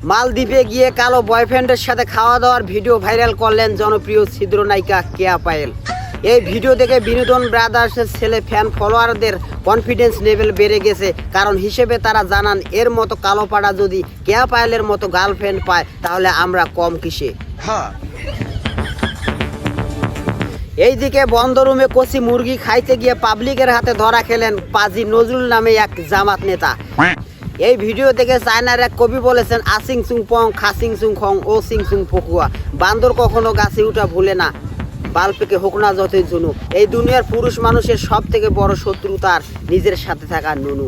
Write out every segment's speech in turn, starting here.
মালদ্বীপে গিয়ে কালো বয়ফ্রেন্ডের সাথে খাওয়া দাওয়ার ভিডিও ভাইরাল করলেন জনপ্রিয় ছিদ্র নায়িকা কেয়া পায়েল। এই ভিডিও দেখে বিনোদন ব্রাদার্সের ছেলে ফ্যান ফলোয়ারদের কনফিডেন্স লেভেল বেড়ে গেছে। কারণ হিসেবে তারা জানান, এর মতো কালো পাড়া যদি কেয়া পায়েলের মতো গার্লফ্রেন্ড পায় তাহলে আমরা কম কিসে। এইদিকে বন্ধ রুমে কচি মুরগি খাইতে গিয়ে পাবলিকের হাতে ধরা খেলেন পাজি নজরুল নামে এক জামাত নেতা। এই ভিডিও দেখে চায়নার এক কবি বলেছেন, আসিং সুং পং খাসিং সুং খং ও সিং সুং ফকুয়া। বান্দর কখনো গাছে উঠা ভুলে না, বাল্পেকে হোক না যতই জুনু। এই দুনিয়ার পুরুষ মানুষের সব থেকে বড় শত্রু তার নিজের সাথে থাকা নুনু।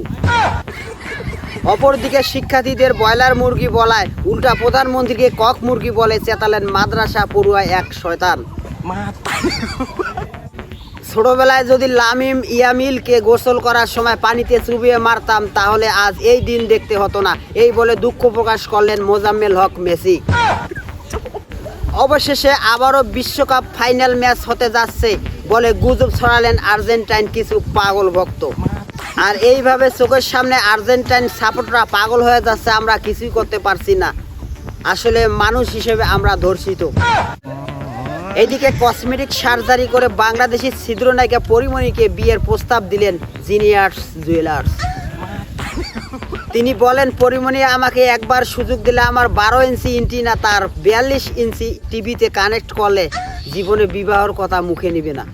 অপরদিকে শিক্ষার্থীদের ব্রয়লার মুরগি বলায় উল্টা প্রধানমন্ত্রীকে কক মুরগি বলে চেতালেন মাদ্রাসা পড়ুয়া এক শয়তান। ছোটবেলায় যদি লামিম ইয়ামিলকে গোসল করার সময় পানিতে চুবিয়ে মারতাম তাহলে আজ এই দিন দেখতে হতো না, এই বলে দুঃখ প্রকাশ করলেন মোজাম্মেল হক মেসি। অবশেষে আবারও বিশ্বকাপ ফাইনাল ম্যাচ হতে যাচ্ছে বলে গুজব ছড়ালেন আর্জেন্টাইন কিছু পাগল ভক্ত। আর এইভাবে চোখের সামনে আর্জেন্টাইন সাপোর্টরা পাগল হয়ে যাচ্ছে, আমরা কিছুই করতে পারছি না। আসলে মানুষ হিসেবে আমরা ধর্ষিত। এইদিকে কসমেটিক সার্জারি করে বাংলাদেশি ছিদ্র নায়িকা পরিমণিকে বিয়ের প্রস্তাব দিলেন জিনিয়ার্স জুয়েলার্স। তিনি বলেন, পরিমণি আমাকে একবার সুযোগ দিলে আমার 12 ইঞ্চি ইন্টিনা তার 42 ইঞ্চি টিভিতে কানেক্ট করলে জীবনে বিবাহর কথা মুখে নিবে না।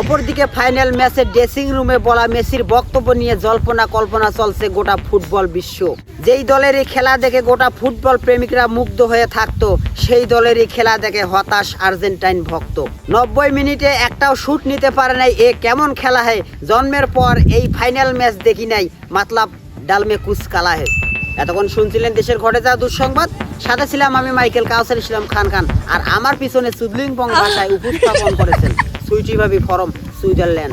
অপরদিকে ফাইনাল ম্যাচের ড্রেসিং রুমে বলা মেসির বক্তব্য নিয়ে জল্পনা কল্পনা চলছে গোটা ফুটবল বিশ্ব। যেই দলেরই খেলা দেখে গোটা ফুটবল প্রেমিকরা মুগ্ধ হয়ে থাকতো, সেই দলেরই খেলা দেখে হতাশ আর্জেন্টাইন ভক্ত। 90 মিনিটে একটাও শুট নিতে পারে নাই, এ কেমন খেলা হয়। জন্মের পর এই ফাইনাল ম্যাচ দেখি নাই, মাতলাব ডালমে কুচ কালা হে। এতক্ষণ শুনছিলেন দেশের ঘটে যাওয়া দুঃসংবাদ। সাথে ছিলাম আমি মাইকেল কাউসার ইসলাম খান। আর আমার পিছনে সুদলিংপং ভাষায় উপস্থাপন করেছেন সুইটি ভাবি ফরম সুইজারল্যান্ড।